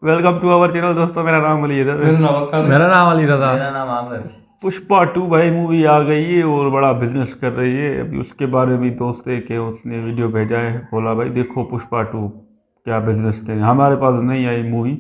Welcome to our channel दोस्तों। मेरा नाम अली है। मेरा नाम अली रजा। मेरा नाम आमिर। पुष्पा 2 भाई मूवी आ गई है और बड़ा बिजनेस कर रही है। अभी उसके बारे में दोस्त है कि उसने वीडियो भेजा है, बोला भाई देखो पुष्पा 2 क्या बिजनेस के। हमारे पास नहीं आई मूवी,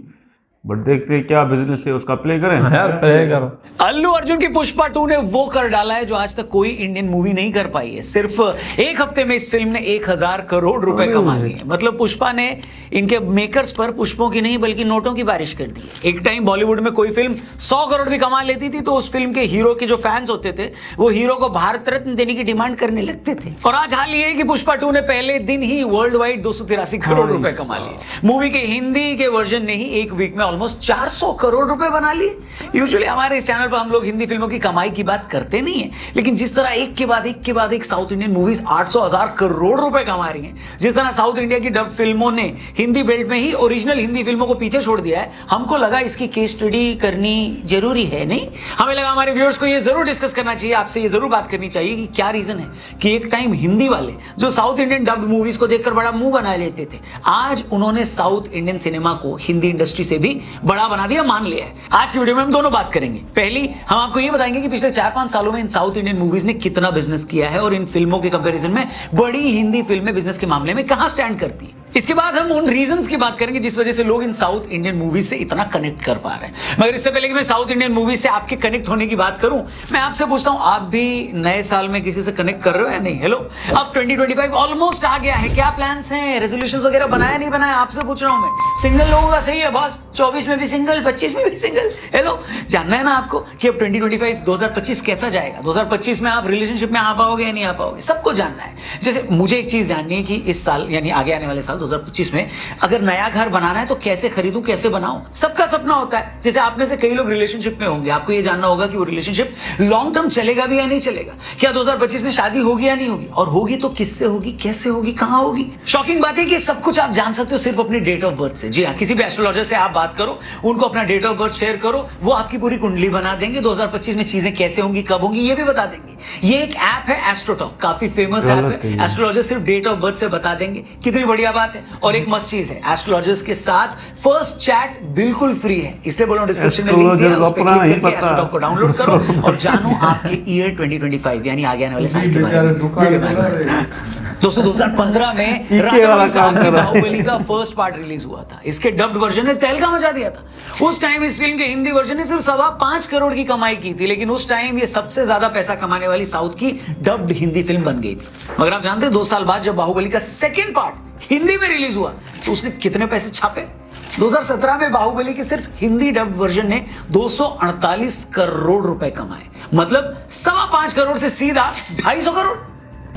बट देखते हैं क्या बिजनेस है उसका। प्ले करें यार प्ले करो। अल्लू अर्जुन की पुष्पा 2 ने वो कर डाला है जो आज तक कोई इंडियन मूवी नहीं कर पाई है। सिर्फ एक हफ्ते में इस फिल्म ने 1000 करोड़ रुपए कमा लिए। मतलब पुष्पा ने इनके मेकर्स पर पुष्पों की नहीं बल्कि नोटों की बारिश कर दी है। एक टाइम बॉलीवुड में कोई फिल्म 100 करोड़ भी कमा लेती थी तो उस फिल्म के हीरो के जो फैंस होते थे वो हीरो को भारत रत्न देने की डिमांड करने लगते थे। और आज हाल ये है कि पुष्पा 2 ने पहले दिन ही वर्ल्ड वाइड 283 करोड़ रुपए कमा लिए। मूवी के हिंदी के वर्जन ने ही एक वीक में ऑलमोस्ट 400 करोड़ रुपए बना लिए। यूजुअली हमारे इस चैनल पर हम लोग हिंदी फिल्मों की कमाई की बात करते नहीं है, लेकिन जिस तरह एक के बाद एक साउथ इंडियन मूवीज 800,000 करोड़ रुपए कमा रही हैं, जिस तरह साउथ इंडिया की डब फिल्मों ने हिंदी बेल्ट में ही ओरिजिनल हिंदी फिल्मों को पीछे छोड़ दिया है, हमको लगा इसकी केस स्टडी करनी जरूरी है। नहीं, हमें लगा हमारे व्यूअर्स को ये जरूर डिस्कस करना चाहिए, आपसे ये जरूर बात करनी चाहिए कि क्या रीजन है कि एक टाइम हिंदी वाले जो साउथ इंडियन डब्ड मूवीज को देखकर बड़ा मुंह बना लेते थे, आज उन्होंने साउथ इंडियन सिनेमा को हिंदी इंडस्ट्री से भी बड़ा बना दिया, मान लिया है। आज की वीडियो में हम दोनों बात करेंगे। पहली हम आपको ये बताएंगे कि पिछले 4-5 सालों में इन साउथ इंडियन मूवीज ने कितना बिजनेस किया है और इन फिल्मों के कंपैरिजन में बड़ी हिंदी फिल्में बिजनेस के मामले में कहां स्टैंड करती हैं। इसके बाद हम उन रीजंस की बात करेंगे जिस वजह से लोग इन साउथ इंडियन मूवीज से इतना कनेक्ट कर पा रहे हैं। मगर इससे पहले कि मैं साउथ इंडियन मूवीज से आपके कनेक्ट होने की बात करूं, मैं आपसे पूछता हूं, आप भी नए साल में किसी से कनेक्ट कर रहे हो या नहीं? हेलो, अब 2025 ऑलमोस्ट आ गया है, क्या प्लान्स हैं? रेजोल्यूशंस वगैरह बनाया नहीं बनाया? आपसे पूछ रहा हूं मैं। सिंगल लोगों का सही है बॉस, 24 में भी सिंगल, 25 में भी सिंगल। हेलो, जानना है ना आपको कि अब 2025 कैसा जाएगा? 2025 में आप रिलेशनशिप में आ पाओगे या नहीं आ पाओगे, सबको जानना है। जैसे मुझे एक चीज जाननी है कि इस साल यानी आगे आने वाले साल 2025 में अगर नया घर बनाना है तो कैसे खरीदूं, कैसे बनाऊं? सबका सपना होता है। जैसे आप में से कई लोग रिलेशनशिप में होंगे, आपको ये जानना होगा कि वो रिलेशनशिप लॉन्ग टर्म चलेगा भी या नहीं चलेगा, क्या 2025 में शादी होगी या नहीं होगी, और होगी तो किससे होगी, कैसे होगी, कहां होगी। शॉकिंग बात है कि सब कुछ आप जान सकते हो सिर्फ अपनी डेट ऑफ बर्थ से। जी हाँ, किसी भी एस्ट्रोलॉजर से आप बात करो, उनको अपना डेट ऑफ बर्थ शेयर करो, वो आपकी पूरी कुंडली बना देंगे। 2025 में चीजें कैसे होंगी, कब होंगी, ये भी बता देंगे। ये एक ऐप है एस्ट्रोटॉक, काफी फेमस ऐप है। एस्ट्रोलॉजर सिर्फ डेट ऑफ बर्थ से बता देंगे, कितनी बढ़िया बात है। और एक मस्त चीज है, एस्ट्रोलॉजर्स के साथ फर्स्ट चैट बिल्कुल फ्री है, इसलिए बोलो डिस्क्रिप्शन में लिंक दिया है, उस पे क्लिक करके एस्ट्रोटॉक को डाउनलोड करो और जानो आपके ईयर 2025 यानी आगे आने वाले साल के बारे में। दोस्तों 2015 में राजामौली साहब की बाहुबली का फर्स्ट पार्ट रिलीज हुआ था। इसके डब्ड वर्जन ने तहलका मचा दिया था। उस टाइम इस फिल्म के हिंदी वर्जन ने सिर्फ 5.25 करोड़ की कमाई की थी, लेकिन उस टाइम ये सबसे ज्यादा पैसा कमाने वाली साउथ की डब्ड हिंदी फिल्म बन गई थी। मगर आप जानते हैं 2 साल बाद जब बाहुबली का सेकेंड पार्ट हिंदी में रिलीज हुआ तो उसने कितने पैसे छापे? 2017 में बाहुबली के सिर्फ हिंदी डब वर्जन ने 248 करोड़ रुपए कमाए। मतलब 5.25 करोड़ से सीधा 250 करोड़।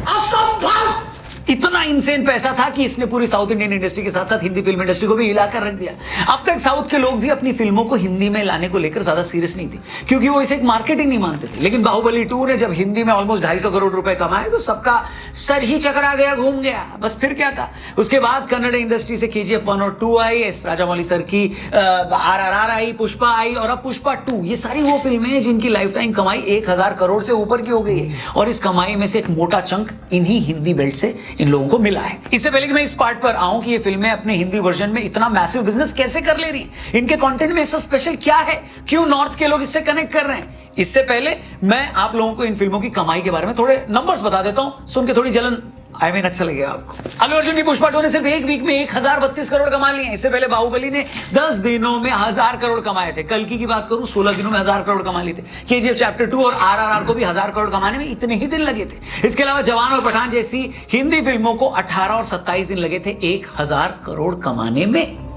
असंभव! इतना इंसेन पैसा था कि इसने पूरी साउथ इंडियन इंडस्ट्री के साथ साथ हिंदी फिल्म इंडस्ट्री को भी हिलाकर रख दिया। अब तक साउथ के लोग भी अपनी फिल्मों को हिंदी में लाने को लेकर ज्यादा सीरियस नहीं थे, क्योंकि वो इसे एक मार्केटिंग नहीं मानते थे। लेकिन बाहुबली 2 ने जब हिंदी में ऑलमोस्ट 250 करोड़ रुपए कमाए तो सबका सर ही चकरा गया, घूम गया। बस फिर क्या था, उसके बाद कन्नड़ इंडस्ट्री से KGF 1 और 2 आई, राजामौली सर की RRR आई, पुष्पा आई और अब पुष्पा 2। ये सारी वो फिल्में हैं जिनकी लाइफ टाइम कमाई 1000 करोड़ से ऊपर की हो गई है, और इस कमाई में से एक मोटा चंक इन्हीं हिंदी बेल्ट से इन लोगों को मिला है। इससे पहले कि मैं इस पार्ट पर आऊं कि ये फिल्में अपने हिंदी वर्जन में इतना मैसिव बिजनेस कैसे कर ले रही हैं, इनके कंटेंट में ऐसा स्पेशल क्या है, क्यों नॉर्थ के लोग इससे कनेक्ट कर रहे हैं, इससे पहले मैं आप लोगों को इन फिल्मों की कमाई के बारे में थोड़े नंबर्स बता देता हूं, सुन के थोड़ी जलन अच्छा लगेगा आपको। अल्लू अर्जुन की पुष्पा 2 ने सिर्फ एक वीक में 1032 करोड़ कमा लिए हैं। इससे पहले बाहुबली ने 10 दिनों में 1000 करोड़ कमाए थे। कल्कि की बात करूं 16 दिनों में 1000 करोड़ कमा लिए थे। KGF चैप्टर 2 और RRR को भी 1000 करोड़ कमाने में इतने ही दिन लगे थे। इसके अलावा जवान और पठान जैसी हिंदी फिल्मों को 18 और 27 दिन लगे थे 1000 करोड़ कमाने में।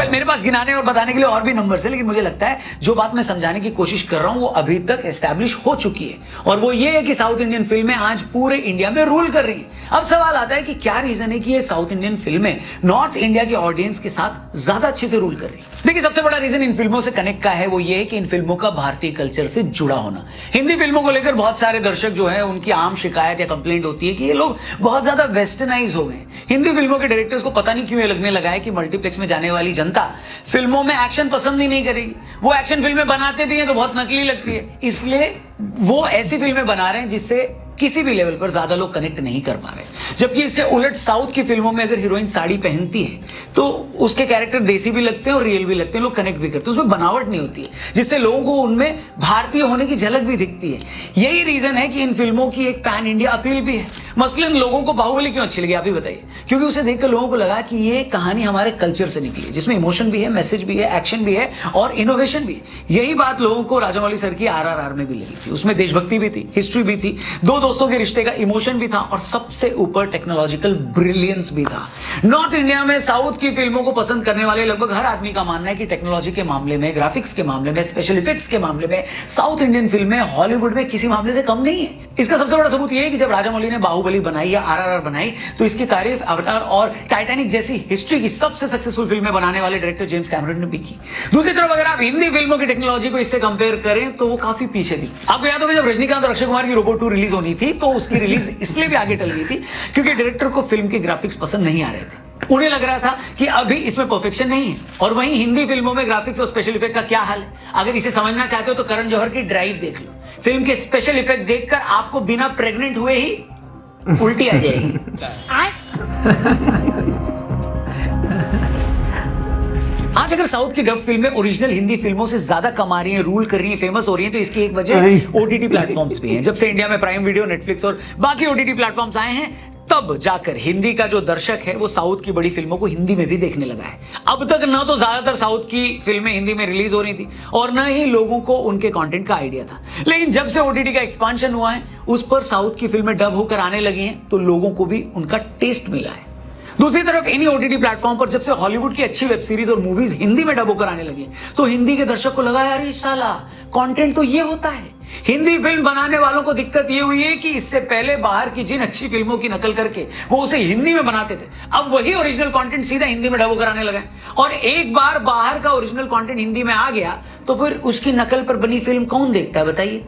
मेरे पास गिनाने और बताने के लिए और भी नंबर्स है, लेकिन मुझे लगता है जो बात मैं समझाने की कोशिश कर रहा हूं वो अभी तक एस्टैब्लिश हो चुकी है, और वो ये है कि साउथ इंडियन फिल्में आज पूरे इंडिया में रूल कर रही हैं। अब सवाल आता है कि क्या रीजन है कि ये साउथ इंडियन फिल्में नॉर्थ इंडिया के ऑडियंस के साथ ज्यादा अच्छे से रूल कर रही हैं। देखिए, सबसे बड़ा रीजन इन फिल्मों से कनेक्ट का है वो ये है कि इन फिल्मों का भारतीय कल्चर से जुड़ा होना। हिंदी फिल्मों को लेकर बहुत सारे दर्शक जो है उनकी आम शिकायत या कंप्लेंट होती है कि ये लोग बहुत ज्यादा वेस्टर्नाइज हो गए। हिंदी फिल्मों के डायरेक्टर्स को पता नहीं क्यों ये लगने लगा है कि मल्टीप्लेक्स में जाने वाली जनता फिल्मों में एक्शन पसंद ही नहीं करेगी। वो एक्शन फिल्में बनाते भी हैं तो बहुत नकली लगती है, इसलिए वो ऐसी फिल्में बना रहे हैं जिससे किसी भी लेवल पर ज्यादा लोग कनेक्ट नहीं कर पा रहे। जबकि इसके उलट साउथ की फिल्मों में अगर हीरोइन साड़ी पहनती है तो उसके कैरेक्टर देसी भी लगते हैं और रियल भी लगते हैं, लोग कनेक्ट भी करते हैं, उसमें बनावट नहीं होती है, जिससे लोगों को उनमें भारतीय होने की झलक भी दिखती है। यही रीजन है कि इन फिल्मों की एक पैन इंडिया अपील भी है। मसलन लोगों को बाहुबली क्यों अच्छी लगी आप ही बताइए? क्योंकि उसे देखकर लोगों को लगा कि ये कहानी हमारे कल्चर से निकली है, जिसमें इमोशन भी है, मैसेज भी है, एक्शन भी है और इनोवेशन भी है। यही बात लोगों को राजामौली सर की RRR में भी लगी थी। उसमें देशभक्ति भी थी, हिस्ट्री भी थी, दो दोस्तों के रिश्ते का इमोशन भी था और सबसे ऊपर टेक्नोलॉजिकल ब्रिलियंस भी था। नॉर्थ इंडिया में साउथ की फिल्मों को पसंद करने वाले लगभग हर आदमी का मानना है कि टेक्नोलॉजी के मामले में, ग्राफिक्स के मामले में, स्पेशल इफेक्ट्स के मामले में साउथ इंडियन फिल्में हॉलीवुड में किसी मामले से कम नहीं है। इसका सबसे बड़ा सबूत यह है कि जब राजामौली ने बाहुबली बनाई या RRR बनाई तो इसकी तारीफ अवतार और टाइटैनिक जैसी हिस्ट्री की सबसे सक्सेसफुल फिल्में बनाने वाले डायरेक्टर जेम्स कैमरन ने भी की। दूसरी तरफ अगर आप हिंदी फिल्मों की टेक्नोलॉजी को इससे कंपेयर करें तो वो काफी पीछे थी। आपको याद होगा जब रजनीकांत और अक्षय कुमार की रोबोट 2 रिलीज होनी थी तो उसकी रिलीज इसलिए भी आगे टल गई थी क्योंकि डायरेक्टर को फिल्म के ग्राफिक्स पसंद नहीं आ रहे थे। उन्हें लग रहा था कि अभी इसमें परफेक्शन नहीं है। और वहीं हिंदी फिल्मों में ग्राफिक्स और स्पेशल इफेक्ट का क्या हाल है? अगर इसे समझना चाहते हो तो करण जौहर की ड्राइव देख लो। फिल्म के स्पेशल इफेक्ट देखकर आपको बिना प्रेग्नेंट हुए ही उल्टी आ जाएगी। आज अगर साउथ की डब फिल्में ओरिजिनल हिंदी फिल्मों से ज्यादा कमा रही हैं, रूल कर रही हैं, फेमस हो रही हैं, तो इसकी एक वजह OTT प्लेटफॉर्म्स भी हैं। जब से इंडिया में प्राइम वीडियो, नेटफ्लिक्स और बाकी OTT प्लेटफॉर्म्स आए हैं तब जाकर हिंदी का जो दर्शक है वो साउथ की बड़ी फिल्मों को हिंदी में भी देखने लगा है। अब तक न तो ज्यादातर साउथ की फिल्में हिंदी में रिलीज हो रही थी और न ही लोगों को उनके कंटेंट का आइडिया था। लेकिन जब से OTT का एक्सपांशन हुआ है उस पर साउथ की फिल्में डब होकर आने लगी हैं तो लोगों को भी उनका टेस्ट मिला है। दूसरी तरफ इन्हीं OTT प्लेटफॉर्म पर जब से हॉलीवुड की अच्छी वेब सीरीज और मूवीज हिंदी में डब होकर आने लगी तो हिंदी के दर्शक को लगा यार साला कंटेंट तो ये होता है। हिंदी फिल्म बनाने वालों को दिक्कत ये हुई है कि इससे पहले बाहर की जिन अच्छी फिल्मों की नकल करके वो उसे हिंदी में बनाते थे, अब वही ओरिजिनल कंटेंट सीधा हिंदी में डब होकर आने लगा है। और एक बार बाहर का ओरिजिनल कंटेंट हिंदी में आ गया तो फिर उसकी नकल पर बनी फिल्म कौन देखता है बताइए?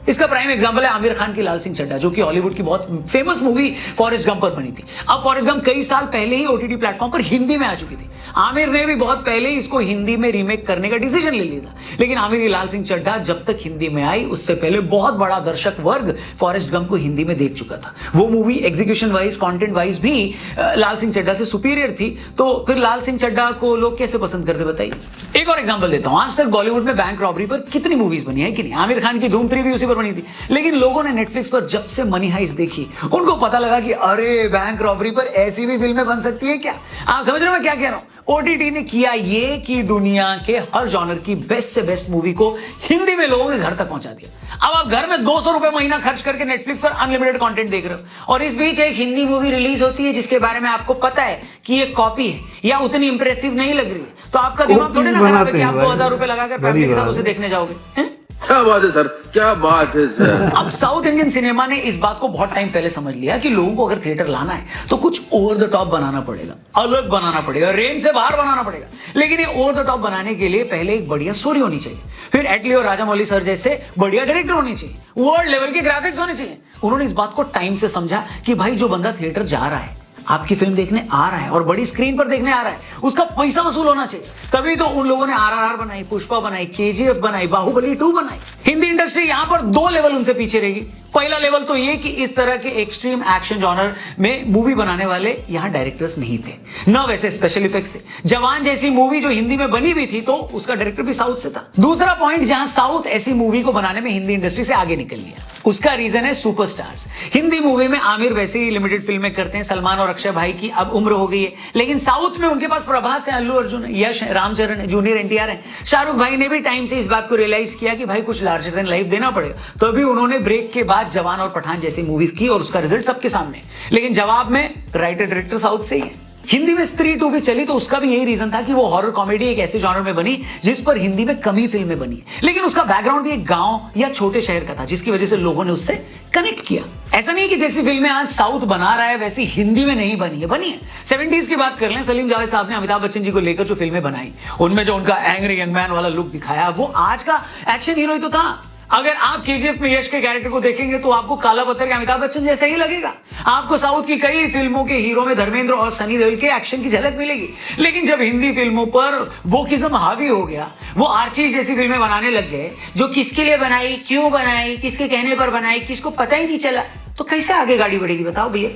इसका प्राइम एग्जांपल है आमिर खान की लाल सिंह चड्ढा, जो कि हॉलीवुड की बहुत फेमस मूवी फॉरेस्ट गंप पर बनी थी। अब फॉरेस्ट गंप कई साल पहले ही OTT प्लेटफॉर्म पर हिंदी में आ चुकी थी। आमिर ने भी बहुत पहले ही इसको हिंदी में रीमेक करने का डिसीजन ले लिया था, लेकिन आमिर की लाल सिंह चड्ढा जब तक हिंदी में आई उससे पहले बहुत बड़ा दर्शक वर्ग फॉरेस्ट गंप को हिंदी में देख चुका था। वो movie execution wise, content wise भी लाल सिंह चड्ढा से सुपीरियर थी। तो फिर लाल सिंह चड्ढा को लोग कैसे पसंद करते बताइए? एक और एग्जाम्पल देता हूं। आज तक बॉलीवुड में बैंक रॉबरी पर कितनी मूवीज बनी है कि नहीं? आमिर खान की धूम 3 भी उसी पर बनी थी। लेकिन लोगों ने नेटफ्लिक्स पर जब से मनी हाइस्ट देखी उनको पता लगा कि अरे बैंक रॉबरी पर ऐसी भी फिल्में बन सकती है क्या? आप समझ रहे हो मैं क्या कह रहा हूं? OTT ने किया ये कि दुनिया के हर जॉनर की बेस्ट से बेस्ट मूवी को हिंदी में लोगों के घर तक पहुंचा दिया। अब आप घर में 200 रुपए महीना खर्च करके नेटफ्लिक्स पर अनलिमिटेड कंटेंट देख रहे हो और इस बीच एक हिंदी मूवी रिलीज होती है जिसके बारे में आपको पता है कि ये कॉपी है या उतनी इंप्रेसिव नहीं लग रही है, तो आपका दिमाग थोड़े ना खराब है कि आप 2000 रुपए लगाकर फैमिली के साथ उसे देखने जाओगे। क्या बात है सर, क्या बात है सर। अब साउथ इंडियन सिनेमा ने इस बात को बहुत टाइम पहले समझ लिया कि लोगों को अगर थिएटर लाना है तो कुछ ओवर द टॉप बनाना पड़ेगा, अलग बनाना पड़ेगा, रेंज से बाहर बनाना पड़ेगा। लेकिन ये ओवर द टॉप बनाने के लिए पहले एक बढ़िया स्टोरी होनी चाहिए, फिर एटली और राजामौली सर जैसे बढ़िया डायरेक्टर होने चाहिए, वर्ल्ड लेवल के ग्राफिक्स होने चाहिए। उन्होंने इस बात को टाइम से समझा कि भाई जो बंदा थिएटर जा रहा है, आपकी फिल्म देखने आ रहा है और बड़ी स्क्रीन पर देखने आ रहा है, उसका पैसा वसूल होना चाहिए। तभी तो उन लोगों ने RRR बनाई, पुष्पा बनाई, KGF बनाई, बाहुबली 2 बनाई। हिंदी इंडस्ट्री यहां पर 2 लेवल उनसे पीछे रहेगी। पहला लेवल तो ये कि इस तरह के एक्सट्रीम एक्शन जॉनर में मूवी बनाने वाले यहां डायरेक्टर्स नहीं थे, न वैसे स्पेशल इफेक्ट्स थे। जवान जैसी मूवी जो हिंदी में बनी भी थी तो उसका डायरेक्टर भी साउथ से था। दूसरा पॉइंट, जहां साउथ ऐसी मूवी को बनाने में हिंदी इंडस्ट्री से आगे निकल गया, उसका रीजन है सुपरस्टार्स। हिंदी मूवी में आमिर वैसे ही लिमिटेड फिल्में करते हैं, सलमान और अक्षय भाई की अब उम्र हो गई है, लेकिन साउथ में उनके पास प्रभास है, अल्लू अर्जुन है, यश है, रामचरण है, जूनियर NTR है। शाहरुख भाई ने भी टाइम से इस बात को रियलाइज किया कि भाई कुछ लार्जर देन लाइफ देना पड़ेगा, तो अभी उन्होंने ब्रेक के बाद जवान और पठान जैसी मूवीज की और उसका रिजल्ट सबके सामने। लेकिन जवाब में राइटर डायरेक्टर साउथ से ही है। हिंदी में स्त्री 2 भी चली तो उसका भी यही रीजन था कि वो हॉरर कॉमेडी एक ऐसे जॉनर में बनी जिस पर हिंदी में कम ही फिल्में बनी, लेकिन उसका बैकग्राउंड भी एक गांव या छोटे शहर का था जिसकी वजह से लोगों ने उससे कनेक्ट किया। ऐसा नहीं कि जैसी फिल्में आज साउथ बना रहा है वैसी हिंदी में नहीं बनी है, बनी है। 70s की बात कर लें, सलीम जावेद साहब ने अमिताभ बच्चन जी को लेकर जो फिल्में बनाई उनमें जो उनका एंग्री यंग मैन वाला लुक दिखाया वो आज का एक्शन हीरो ही तो था। अगर आप KGF में यश के कैरेक्टर को देखेंगे तो आपको काला पत्थर के अमिताभ बच्चन जैसा ही लगेगा। आपको साउथ की कई फिल्मों के हीरो में धर्मेंद्र और सनी देओल के एक्शन की झलक मिलेगी। लेकिन जब हिंदी फिल्मों पर वोकिज्म हावी हो गया, वो आर्चीज जैसी फिल्में बनाने लग गए जो किसके लिए बनाई, क्यों बनाई, किसके कहने पर बनाई, किसको पता ही नहीं चला। तो कैसे आगे गाड़ी बढ़ेगी बताओ भैया।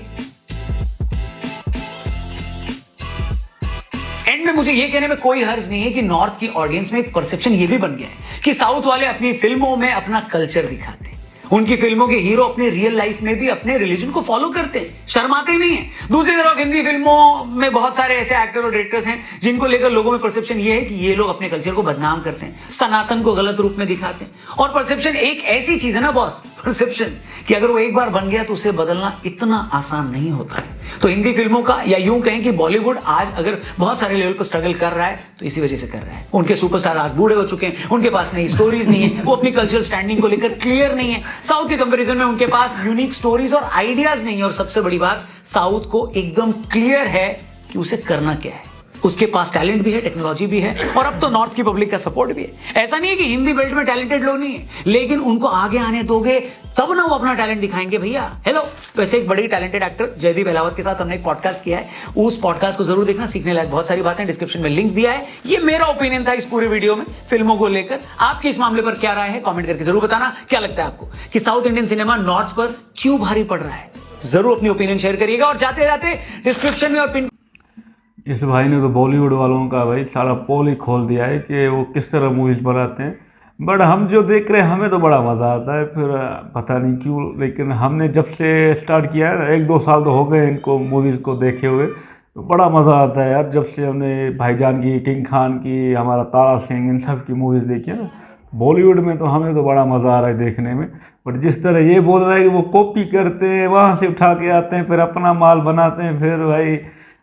एंड में मुझे ये कहने में कोई हर्ज नहीं है कि नॉर्थ की ऑडियंस में एक परसेप्शन ये भी बन गया है कि साउथ वाले अपनी फिल्मों में अपना कल्चर दिखाते हैं। उनकी फिल्मों के हीरो अपने रियल लाइफ में भी अपने रिलीजन को फॉलो करते हैं, शर्माते नहीं है। दूसरी तरफ हिंदी फिल्मों में बहुत सारे ऐसे एक्टर और डायरेक्टर्स हैं जिनको लेकर लोगों में परसेप्शन ये है कि ये लोग अपने कल्चर को बदनाम करते हैं, सनातन को गलत रूप में दिखाते हैं। और परसेप्शन एक ऐसी चीज है ना बॉस, परसेप्शन, कि अगर वो एक बार बन गया तो उसे बदलना इतना आसान नहीं होता है। तो हिंदी फिल्मों का, या यूं कहें कि बॉलीवुड आज अगर बहुत सारे लेवल पर स्ट्रगल कर रहा है तो इसी वजह से कर रहा है। उनके सुपरस्टार आज बूढ़े हो चुके हैं, उनके पास नई स्टोरीज नहीं है, वो अपनी कल्चरल स्टैंडिंग को लेकर क्लियर नहीं है। साउथ के कंपैरिजन में उनके पास यूनिक स्टोरीज और आइडियाज नहीं है, और सबसे बड़ी बात, साउथ को एकदम क्लियर है कि उसे करना क्या है। उसके पास टैलेंट भी है, टेक्नोलॉजी भी है, और अब तो नॉर्थ की पब्लिक का सपोर्ट भी है। ऐसा नहीं है कि हिंदी बेल्ट में टैलेंटेड लोग नहीं है, लेकिन उनको आगे आने दोगे तब ना वो अपना टैलेंट दिखाएंगे भैया। हेलो, वैसे एक बड़ी टैलेंटेड एक्टर जयदीप अहलावत के साथ हमने एक पॉडकास्ट किया है, उस पॉडकास्ट को जरूर देखना, सीखने लायक बहुत सारी बातें, डिस्क्रिप्शन में लिंक दिया है। ये मेरा ओपिनियन था इस पूरे वीडियो में फिल्मों को लेकर। आपकी इस मामले पर क्या राय है कमेंट करके जरूर बताना। क्या लगता है आपको कि साउथ इंडियन सिनेमा नॉर्थ पर क्यों भारी पड़ रहा है? जरूर अपनी ओपिनियन शेयर करिएगा, और जाते जाते डिस्क्रिप्शन में और पिन। इस भाई ने तो बॉलीवुड वालों का भाई सारा पोल ही खोल दिया है कि वो किस तरह मूवीज़ बनाते हैं। बट हम जो देख रहे हैं हमें तो बड़ा मज़ा आता है, फिर पता नहीं क्यों, लेकिन हमने जब से स्टार्ट किया है ना, 1-2 साल तो हो गए इनको मूवीज़ को देखे हुए, तो बड़ा मज़ा आता है यार। जब से हमने भाईजान की, किंग खान की, हमारा तारा सिंह, इन सब की मूवीज़ देखी है ना, बॉलीवुड में तो हमें तो बड़ा मज़ा आ रहा है देखने में। बट जिस तरह ये बोल रहा है कि वो कॉपी करते हैं, वहाँ से उठा के आते हैं, फिर अपना माल बनाते हैं, फिर भाई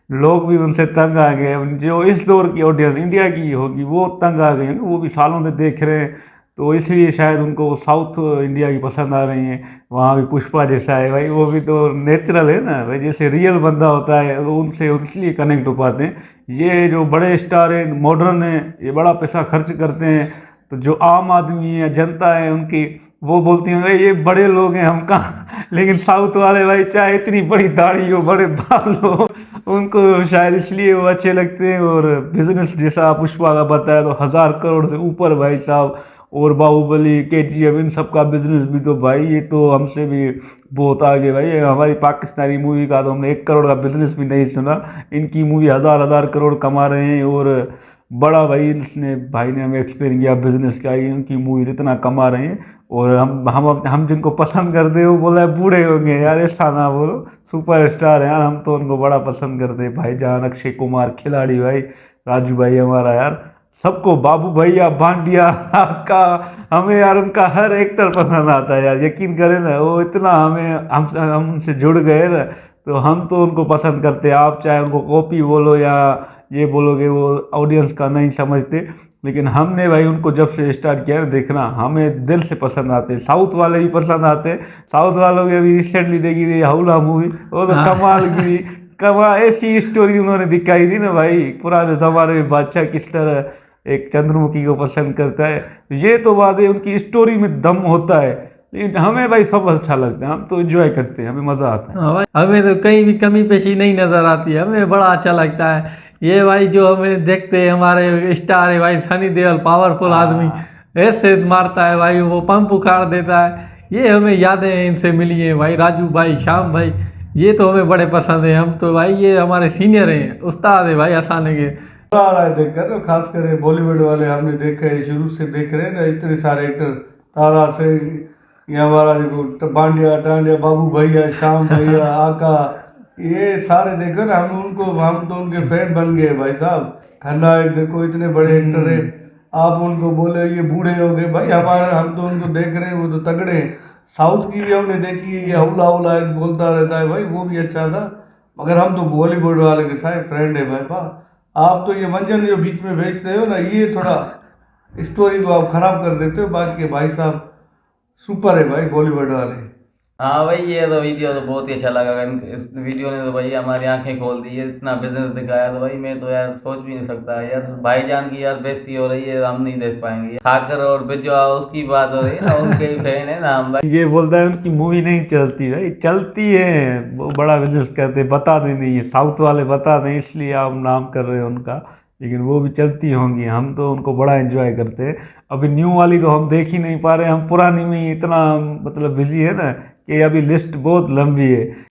लोग भी उनसे तंग आ गए। जो इस दौर की ऑडियंस इंडिया की होगी वो तंग आ गई है, वो भी सालों से देख रहे हैं, तो इसलिए शायद उनको साउथ इंडिया की पसंद आ रही हैं। वहाँ भी पुष्पा जैसा है भाई, वो भी तो नेचुरल है ना भाई, जैसे रियल बंदा होता है वो उनसे इसलिए कनेक्ट हो पाते हैं। ये जो बड़े स्टार हैं, मॉडर्न हैं, ये बड़ा पैसा खर्च करते हैं, तो जो आम आदमी है, जनता है उनकी, वो बोलती हैं भाई ये बड़े लोग हैं, हम कहाँ। लेकिन साउथ वाले भाई चाहे इतनी बड़ी दाढ़ी हो, बड़े बाल हो, उनको शायद इसलिए वो अच्छे लगते हैं। और बिजनेस जैसा पुष्पा का बताया तो 1000 करोड़ से ऊपर भाई साहब, और बाहुबली, KGF, इन सब का बिजनेस भी तो भाई ये तो हमसे भी बहुत आगे भाई। हमारी पाकिस्तानी मूवी का तो हमने 1 करोड़ का बिजनेस भी नहीं सुना, इनकी मूवी 1000 करोड़ कमा रहे हैं। और बड़ा भाई इसने भाई ने हमें एक्सप्लेन किया बिजनेस का, इनकी मूवी इतना कमा रहे हैं। और हम जिनको पसंद करते हैं वो बोला है बूढ़े होंगे यार, ऐसा ना बोलो, सुपर स्टार है यार, हम तो उनको बड़ा पसंद करते हैं। भाईजान, अक्षय कुमार, खिलाड़ी भाई, राजू भाई हमारा यार, सबको, बाबू भैया, भांडिया का, हमें यार उनका हर एक्टर पसंद आता है यार, यकीन करें ना। वो इतना हम उनसे जुड़ गए ना, तो हम तो उनको पसंद करते हैं। आप चाहे उनको कॉपी बोलो या ये बोलोगे, वो ऑडियंस का नहीं समझते, लेकिन हमने भाई उनको जब से स्टार्ट किया ना देखना, हमें दिल से पसंद आते हैं। साउथ वाले भी पसंद आते हैं। साउथ वालों की अभी रिसेंटली देखी थी हौला मूवी, वो तो कमाल की, ऐसी स्टोरी उन्होंने दिखाई थी ना भाई, पुराने ज़माने में बादशाह किस तरह एक चंद्रमुखी को पसंद करता है। ये तो बात है, उनकी स्टोरी में दम होता है। लेकिन हमें भाई सब अच्छा लगता है, हम तो एंजॉय करते हैं, हमें मज़ा आता है। हमें तो कहीं भी कमी पेशी नहीं नजर आती है, हमें बड़ा अच्छा लगता है। ये भाई जो हमें देखते हैं, हमारे स्टार है भाई सनी देओल, पावरफुल आदमी, ऐसे मारता है भाई, वो पंप उखाड़ देता है। ये हमें यादें इनसे मिली हैं भाई, राजू भाई, श्याम भाई, ये तो हमें बड़े पसंद है। हम तो भाई ये हमारे सीनियर हैं, उस्ताद है भाई हंसाने के। आ रहा है देखकर ना, खास कर बॉलीवुड वाले हमने देखा है, शुरू से देख रहे हैं ना, इतने सारे एक्टर, तारा सिंह, ये हमारा देखो बांडिया टांडिया, बाबू भैया, श्याम भैया, आका, ये सारे देखो ना, हम तो उनके फैन बन गए भाई साहब। खन्नायक देखो, इतने बड़े एक्टर है, आप उनको बोले ये बूढ़े हो गए भाई, हम तो उनको देख रहे हैं, वो तो तगड़े हैं। साउथ की भी हमने देखी है, ये हौला हौला एक बोलता रहता है भाई, वो भी अच्छा था। मगर हम तो बॉलीवुड वाले के साथ फ्रेंड है भाई। आप तो ये मंजन जो बीच में भेजते हो ना, ये थोड़ा स्टोरी को आप खराब कर देते हो। बाकी भाई साहब सुपर है भाई बॉलीवुड वाले। हाँ भाई, ये तो वीडियो तो बहुत ही अच्छा लगा। इस वीडियो ने तो भाई हमारी आंखें खोल दी है, इतना बिजनेस दिखाया तो भाई मैं तो यार सोच भी नहीं सकता यार। भाईजान की यार बेइज्जती हो रही है, हम नहीं देख पाएंगे। ठाकर और बिजवा उसकी बात हो रही है ना, उनके ही फैन है ना हम भाई। ये बोलता है उनकी मूवी नहीं चलती भाई, चलती है, वो बड़ा बिजनेस करते, बता दें नहीं, साउथ वाले बता दें, इसलिए आप नाम कर रहे हैं उनका, लेकिन वो भी चलती होंगी। हम तो उनको बड़ा एंजॉय करते हैं। अभी न्यू वाली तो हम देख ही नहीं पा रहे, हम पुरानी में ही इतना मतलब बिजी है ना कि अभी लिस्ट बहुत लंबी है।